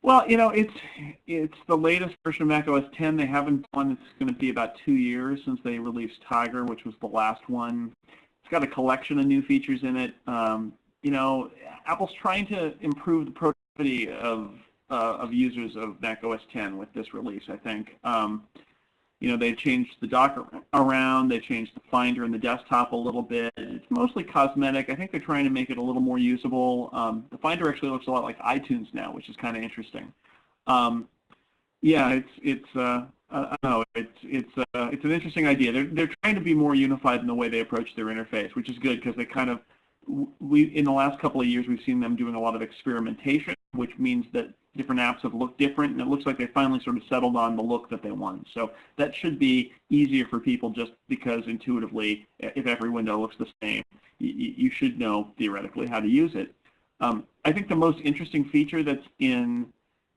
Well, it's the latest version of macOS 10. They haven't done. It's going to be about 2 years since they released Tiger, which was the last one. It's got a collection of new features in it. Apple's trying to improve the productivity of users of macOS 10 with this release, I think. They changed the dock around, they changed the Finder and the desktop a little bit. It's mostly cosmetic. I think they're trying to make it a little more usable. The Finder actually looks a lot like iTunes now, which is kind of interesting. Yeah, I don't know, it's an interesting idea. They're trying to be more unified in the way they approach their interface, which is good because they kind of in the last couple of years we've seen them doing a lot of experimentation, which means that different apps have looked different, and it looks like they finally sort of settled on the look that they want. So that should be easier for people just because intuitively, if every window looks the same, you should know theoretically how to use it. I think the most interesting feature that's in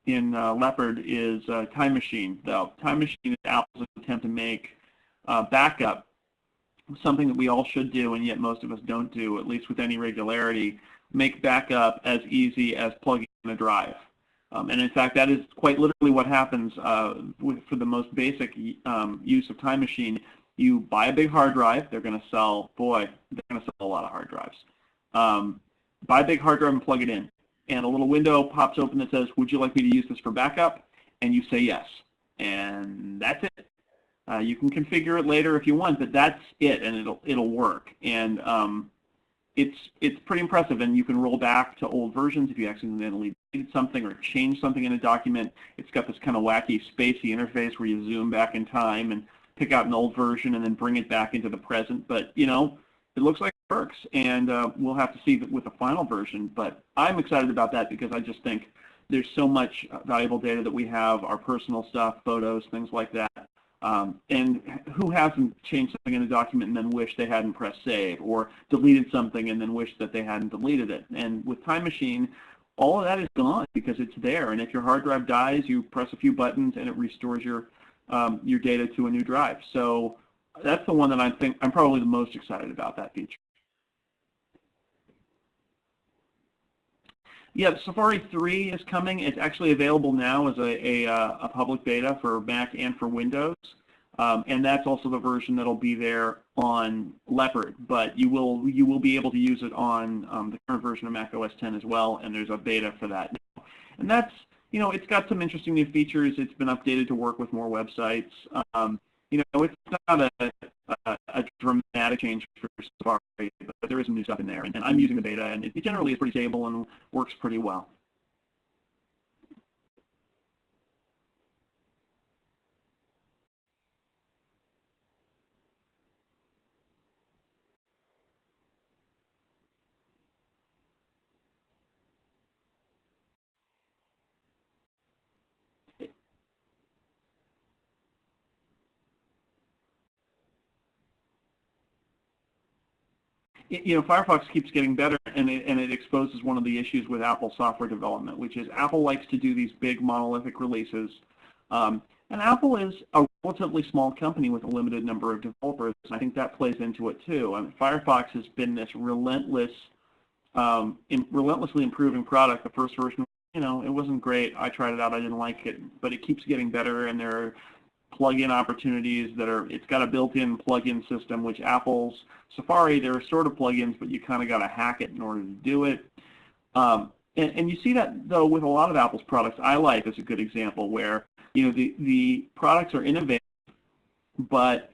Leopard is Time Machine, though. Time Machine is Apple's attempt to make backup something that we all should do, and yet most of us don't do, at least with any regularity, make backup as easy as plugging in a drive. And in fact, that is quite literally what happens for the most basic use of Time Machine. You buy a big hard drive. They're going to sell, they're going to sell a lot of hard drives. Buy a big hard drive and plug it in. And a little window pops open that says, would you like me to use this for backup? And you say yes. And that's it. You can configure it later if you want, but that's it, and it'll work. And it's pretty impressive, and you can roll back to old versions if you accidentally deleted something or changed something in a document. It's got this kind of wacky, spacey interface where you zoom back in time and pick out an old version and then bring it back into the present. But, it looks like it works, and we'll have to see with the final version. But I'm excited about that because I just think there's so much valuable data that we have, our personal stuff, photos, things like that. And who hasn't changed something in a document and then wished they hadn't pressed save, or deleted something and then wished that they hadn't deleted it? And with Time Machine, all of that is gone because it's there. And if your hard drive dies, you press a few buttons and it restores your data to a new drive. So that's the one that I think I'm probably the most excited about, that feature. Yeah, Safari 3 is coming. It's actually available now as a public beta for Mac and for Windows. And that's also the version that'll be there on Leopard. But you will be able to use it on the current version of macOS 10 as well, and there's a beta for that now. And that's, it's got some interesting new features. It's been updated to work with more websites. It's not a dramatic change for Safari, but there is some new stuff in there. And I'm using the beta, and it generally is pretty stable and works pretty well. Firefox keeps getting better, and it exposes one of the issues with Apple software development, which is Apple likes to do these big monolithic releases. And Apple is a relatively small company with a limited number of developers, and I think that plays into it too. I mean, Firefox has been this relentlessly improving product. The first version, it wasn't great. I tried it out. I didn't like it, but it keeps getting better, and there are plug-in opportunities it's got a built-in plug-in system, which Apple's Safari, there are sort of plug-ins, but you kind of got to hack it in order to do it. And you see that, though, with a lot of Apple's products. iLife is a good example where, the products are innovative, but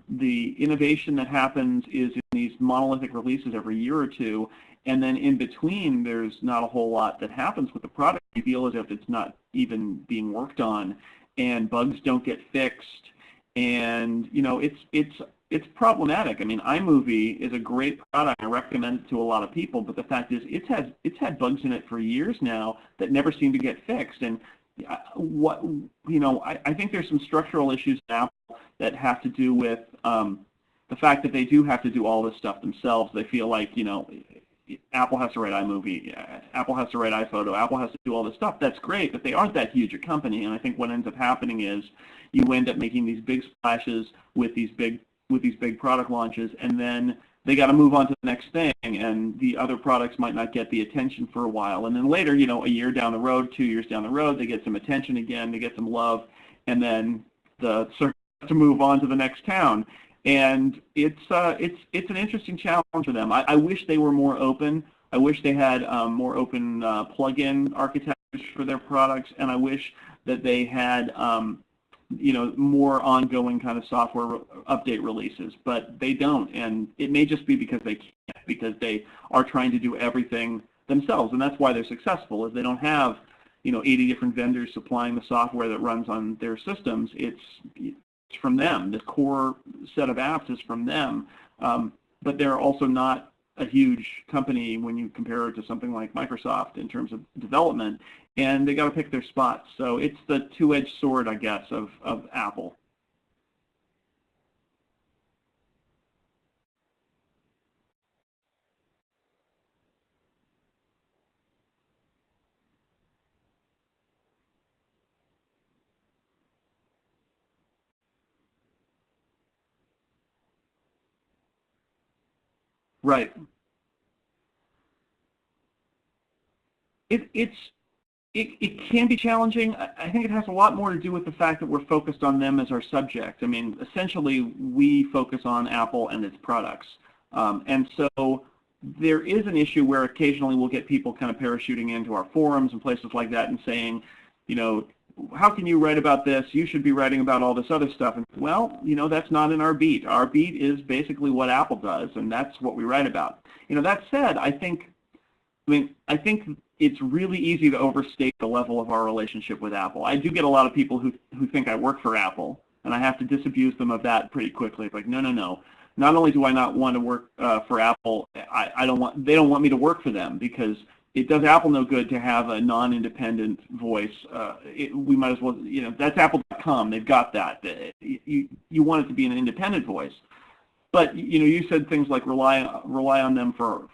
the innovation that happens is in these monolithic releases every year or two, and then in between there's not a whole lot that happens with the product. You feel as if it's not even being worked on, and bugs don't get fixed, and it's problematic. I mean, iMovie is a great product. I recommend it to a lot of people, but the fact is it's had bugs in it for years now that never seem to get fixed. And I think there's some structural issues in Apple that have to do with the fact that they do have to do all this stuff themselves. They feel like Apple has to write iMovie, Apple has to write iPhoto, Apple has to do all this stuff. That's great, but they aren't that huge a company, and I think what ends up happening is you end up making these big splashes with these big product launches, and then they got to move on to the next thing, and the other products might not get the attention for a while. And then later, you know, a year down the road, 2 years down the road, they get some attention again, they get some love, and then the circle to move on to the next town. And it's an interesting challenge for them. I wish they were more open. I wish they had more open plug-in architectures for their products, and I wish that they had you know, more ongoing kind of software update releases, but they don't, and it may just be because they can't, because they are trying to do everything themselves, and that's why they're successful, is they don't have, you know, 80 different vendors supplying the software that runs on their systems. It's from them. The core set of apps is from them, but they're also not a huge company when you compare it to something like Microsoft in terms of development, and they got to pick their spots. So it's the two-edged sword, I guess, of Apple. Right. It's it can be challenging. I think it has a lot more to do with the fact that we're focused on them as our subject. I mean, essentially, we focus on Apple and its products. And so there is an issue where occasionally we'll get people kind of parachuting into our forums and places like that and saying, you know, how can you write about this? You should be writing about all this other stuff. And well, you know, that's not in our beat. Our beat is basically what Apple does, and that's what we write about. You know, that said, I think it's really easy to overstate the level of our relationship with Apple. I do get a lot of people who think I work for Apple, and I have to disabuse them of that pretty quickly. It's like, no, no, no. Not only do I not want to work for Apple, they don't want me to work for them, because it does Apple no good to have a non-independent voice. We might as well, you know, that's Apple.com. They've got that. You want it to be an independent voice. But, you know, you said things like rely on them for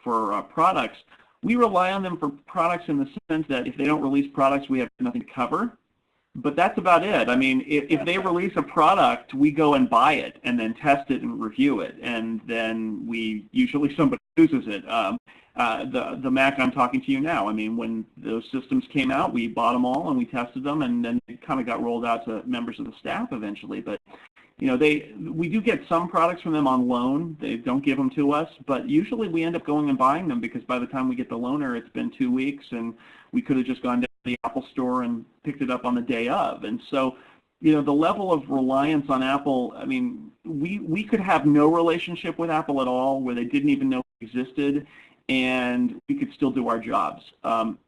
products. We rely on them for products in the sense that if they don't release products, we have nothing to cover. But that's about it. I mean, if they release a product, we go and buy it and then test it and review it, and then usually somebody uses it. The Mac I'm talking to you now, I mean, when those systems came out, we bought them all and we tested them, and then it kind of got rolled out to members of the staff eventually. But you know, we do get some products from them on loan. They don't give them to us, but usually we end up going and buying them, because by the time we get the loaner, it's been 2 weeks, and we could have just gone down to the Apple store and picked it up on the day of. And so, you know, the level of reliance on Apple, I mean, we could have no relationship with Apple at all, where they didn't even know it existed, and we could still do our jobs.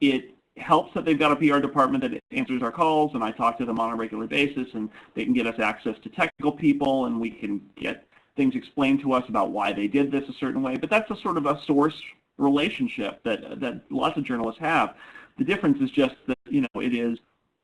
It helps that they've got a PR department that answers our calls, and I talk to them on a regular basis, and they can get us access to technical people, and we can get things explained to us about why they did this a certain way. But that's a sort of a source relationship that lots of journalists have. The difference is just that, you know,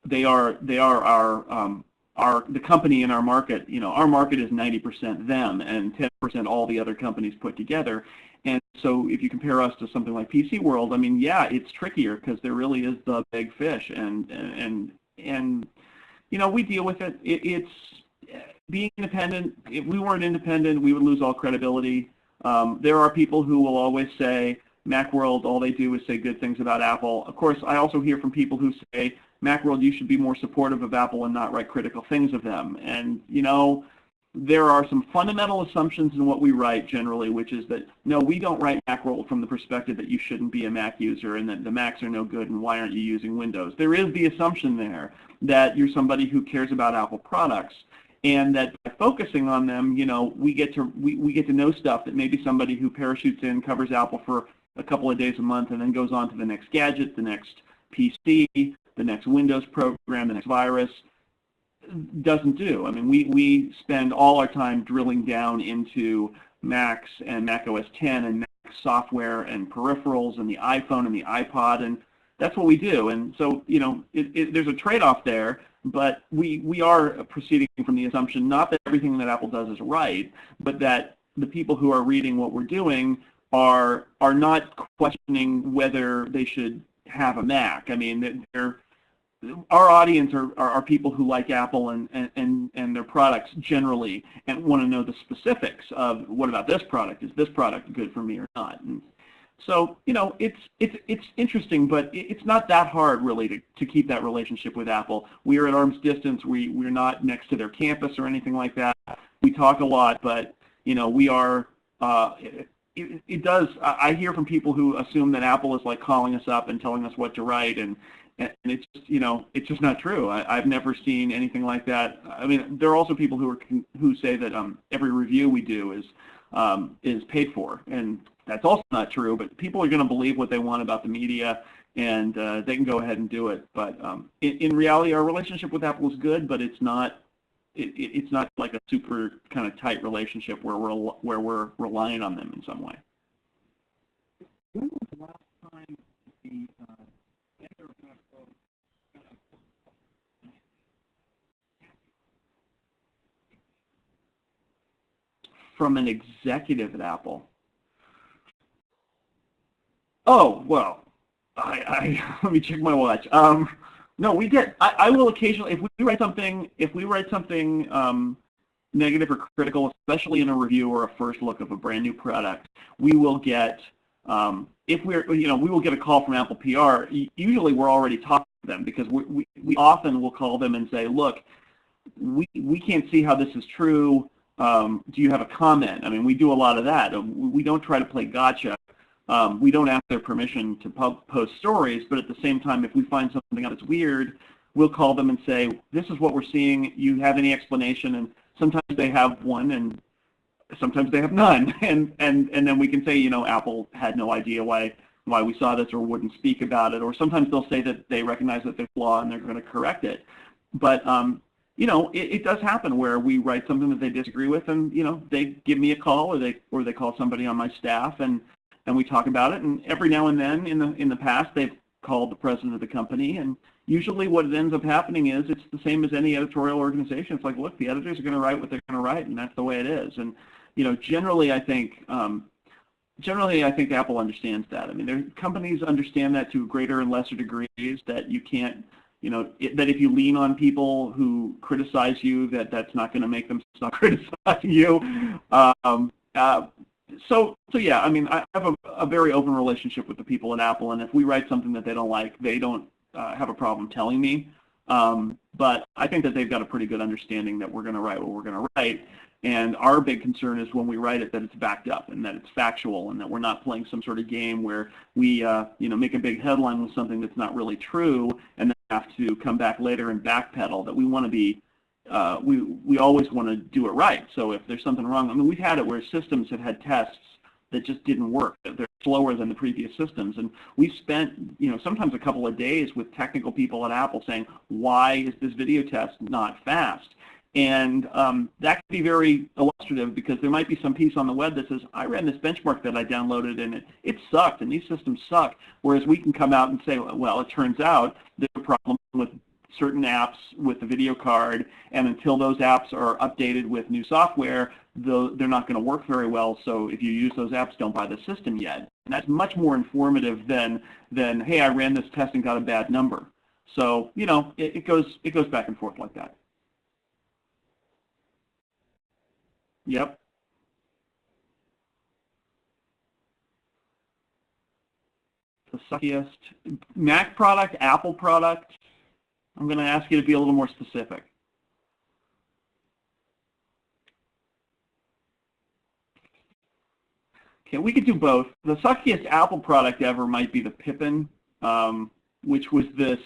they are the company in our market. You know, our market is 90% them and 10% all the other companies put together. And so if you compare us to something like PC World, I mean, yeah, it's trickier, because there really is the big fish, and you know, we deal with it. It's being independent. If we weren't independent, we would lose all credibility. There are people who will always say, MacWorld, all they do is say good things about Apple. Of course, I also hear from people who say, MacWorld, you should be more supportive of Apple and not write critical things of them. And, you know, there are some fundamental assumptions in what we write generally, which is that, no, we don't write MacWorld from the perspective that you shouldn't be a Mac user and that the Macs are no good and why aren't you using Windows. There is the assumption there that you're somebody who cares about Apple products, and that by focusing on them, you know, we get to know stuff that maybe somebody who parachutes in, covers Apple for a couple of days a month, and then goes on to the next gadget, the next PC, the next Windows program, the next virus, doesn't do. I mean, we spend all our time drilling down into Macs and Mac OS X and Mac software and peripherals and the iPhone and the iPod, and that's what we do. And so, you know, there's a trade-off there, but we are proceeding from the assumption not that everything that Apple does is right, but that the people who are reading what we're doing are not questioning whether they should have a Mac. I mean, our audience are people who like Apple and their products generally, and want to know the specifics of what about this product? Is this product good for me or not? And so, it's interesting, but it's not that hard really to keep that relationship with Apple. We are at arm's distance. We're not next to their campus or anything like that. We talk a lot, but we are. It does. I hear from people who assume that Apple is like calling us up and telling us what to write, and it's just, it's just not true. I've never seen anything like that. I mean, there are also people who say that every review we do is paid for, and that's also not true. But people are going to believe what they want about the media, and they can go ahead and do it. But in reality, our relationship with Apple is good, but it's not. It's not like a super kind of tight relationship where we're relying on them in some way. When was the last time the from an executive at Apple? Oh, well, I let me check my watch. No, we get. I will occasionally, if we write something negative or critical, especially in a review or a first look of a brand new product, we will get. If we're, we will get a call from Apple PR. Usually, we're already talking to them because we often will call them and say, look, we can't see how this is true. Do you have a comment? I mean, we do a lot of that. We don't try to play gotcha. We don't ask their permission to post stories, but at the same time, if we find something that's weird, we'll call them and say, this is what we're seeing. You have any explanation? And sometimes they have one, and sometimes they have none. And then we can say, Apple had no idea why we saw this or wouldn't speak about it. Or sometimes they'll say that they recognize that there's flaw and they're going to correct it. But it does happen where we write something that they disagree with, and they give me a call, or they call somebody on my staff, and we talk about it. And every now and then in the past, they've called the president of the company, and usually what ends up happening is it's the same as any editorial organization. It's like, look, the editors are going to write what they're going to write, and that's the way it is. And generally I think Apple understands that. I mean, their companies understand that to greater and lesser degrees, that you can't, that if you lean on people who criticize you, that's not going to make them stop criticizing you. So yeah, I mean, I have a very open relationship with the people at Apple, and if we write something that they don't like, they don't have a problem telling me. But I think that they've got a pretty good understanding that we're going to write what we're going to write. And our big concern is when we write it that it's backed up and that it's factual and that we're not playing some sort of game where we make a big headline with something that's not really true and then have to come back later and backpedal. That we want to be, we always want to do it right. So if there's something wrong, I mean, we've had it where systems have had tests that just didn't work. They're slower than the previous systems. And we've spent, sometimes a couple of days with technical people at Apple saying, why is this video test not fast? And that can be very illustrative because there might be some piece on the web that says, I ran this benchmark that I downloaded and it sucked and these systems suck. Whereas we can come out and say, well, it turns out there's a problem with certain apps with the video card, and until those apps are updated with new software, they're not going to work very well. So if you use those apps, don't buy the system yet. And that's much more informative than hey, I ran this test and got a bad number. So it goes back and forth like that. Yep. The suckiest Mac product, Apple product. I'm going to ask you to be a little more specific. Okay, we could do both. The suckiest Apple product ever might be the Pippin, which was this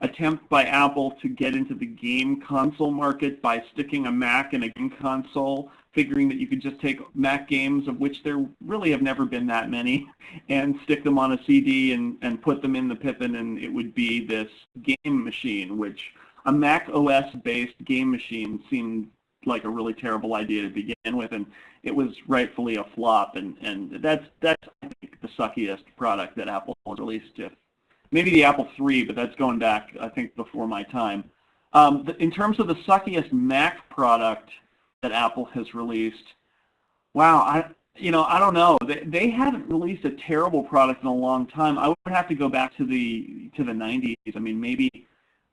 attempt by Apple to get into the game console market by sticking a Mac in a game console, figuring that you could just take Mac games, of which there really have never been that many, and stick them on a CD and put them in the Pippin, and it would be this game machine, which a Mac OS-based game machine seemed like a really terrible idea to begin with, and it was rightfully a flop, and that's I think, the suckiest product that Apple has released. Maybe the Apple III, but that's going back, I think, before my time. In terms of the suckiest Mac product that Apple has released, wow, I don't know. They haven't released a terrible product in a long time. I would have to go back to the 90s. I mean, maybe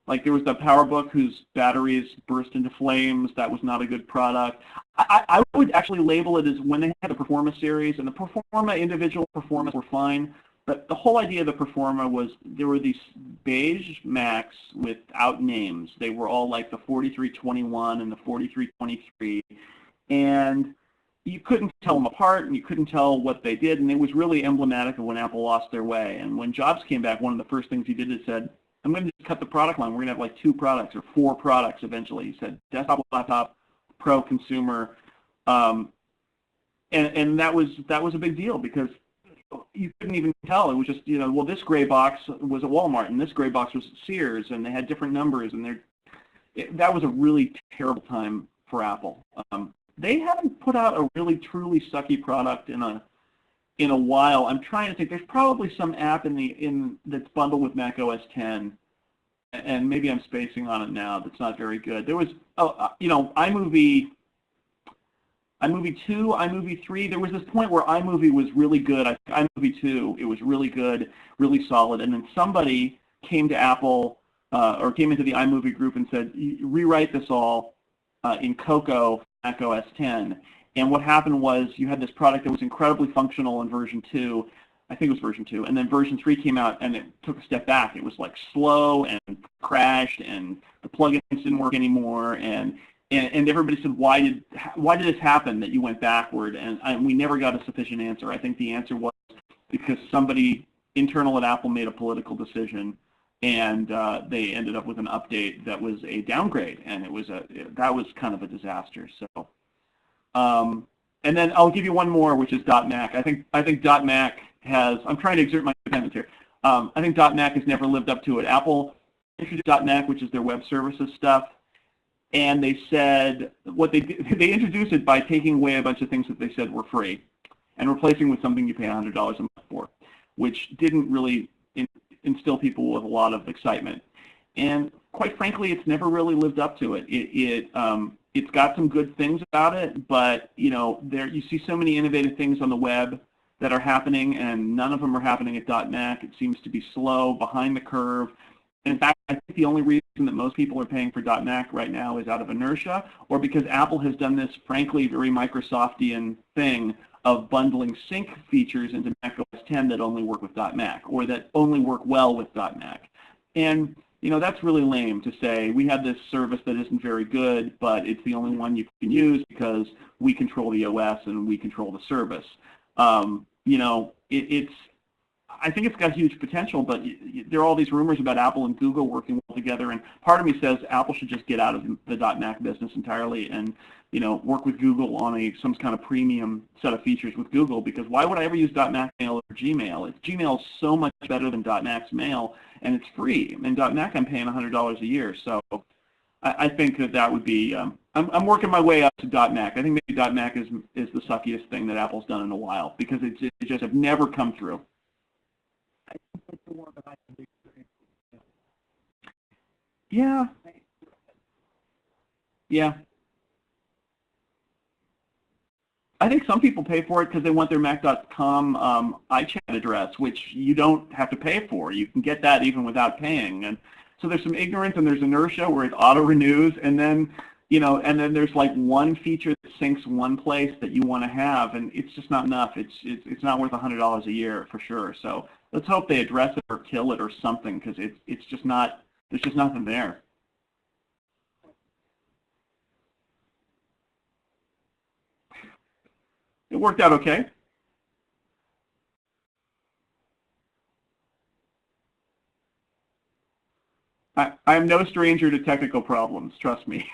Like there was the PowerBook whose batteries burst into flames. That was not a good product. I would actually label it as when they had the Performa series, and the Performa, individual Performas were fine, but the whole idea of the Performa was there were these beige Macs without names. They were all like the 4321 and the 4323, and you couldn't tell them apart, and you couldn't tell what they did, and it was really emblematic of when Apple lost their way. And when Jobs came back, one of the first things he did is said, I'm going to just cut the product line. We're going to have like 2 products or 4 products eventually. He said desktop, laptop, pro, consumer, and that was a big deal because you couldn't even tell. It was just, well, this gray box was at Walmart and this gray box was at Sears, and they had different numbers, and that was a really terrible time for Apple. They haven't put out a really truly sucky product in a while. I'm trying to think. There's probably some app that's bundled with Mac OS 10, and maybe I'm spacing on it now. That's not very good. There was, iMovie 2, iMovie 3. There was this point where iMovie was really good. I think iMovie 2, it was really good, really solid, and then somebody came to Apple or came into the iMovie group and said, rewrite this all in Cocoa, Mac OS 10. And what happened was you had this product that was incredibly functional in version 2. I think it was version 2. And then version 3 came out, and it took a step back. It was like slow and crashed, and the plugins didn't work anymore. And everybody said, why did this happen that you went backward? And we never got a sufficient answer. I think the answer was because somebody internal at Apple made a political decision, and they ended up with an update that was a downgrade, and that was kind of a disaster. So, and then I'll give you one more, which is .Mac. I think .Mac has. I'm trying to exert my independence here. I think .Mac has never lived up to it. Apple introduced .Mac, which is their web services stuff, and they said what they did, they introduced it by taking away a bunch of things that they said were free, and replacing with something you pay $100 a month for, which didn't really instill people with a lot of excitement. And quite frankly, it's never really lived up to it. It's got some good things about it, but you see so many innovative things on the web that are happening, and none of them are happening at .Mac. It seems to be slow, behind the curve. In fact, I think the only reason that most people are paying for .Mac right now is out of inertia, or because Apple has done this, frankly, very Microsoftian thing of bundling sync features into Mac OS 10 that only work with .Mac, or that only work well with .Mac. And that's really lame to say we have this service that isn't very good, but it's the only one you can use because we control the OS and we control the service. I think it's got huge potential, but there are all these rumors about Apple and Google working well together, and part of me says Apple should just get out of the .Mac business entirely and work with Google on some kind of premium set of features with Google, because why would I ever use .Mac Mail or Gmail? Gmail is so much better than .Mac's Mail, and it's free. And .Mac I'm paying $100 a year, so I think that would be. I'm working my way up to .Mac. I think maybe .Mac is the suckiest thing that Apple's done in a while, because it just have never come through. Yeah. Yeah. I think some people pay for it because they want their Mac.com iChat address, which you don't have to pay for. You can get that even without paying. And so there's some ignorance and there's inertia where it auto-renews, and then there's like one feature that syncs one place that you want to have, and it's just not enough. It's not worth $100 a year for sure. So let's hope they address it or kill it or something, because it's just not. There's just nothing there. It worked out okay. I'm no stranger to technical problems, trust me.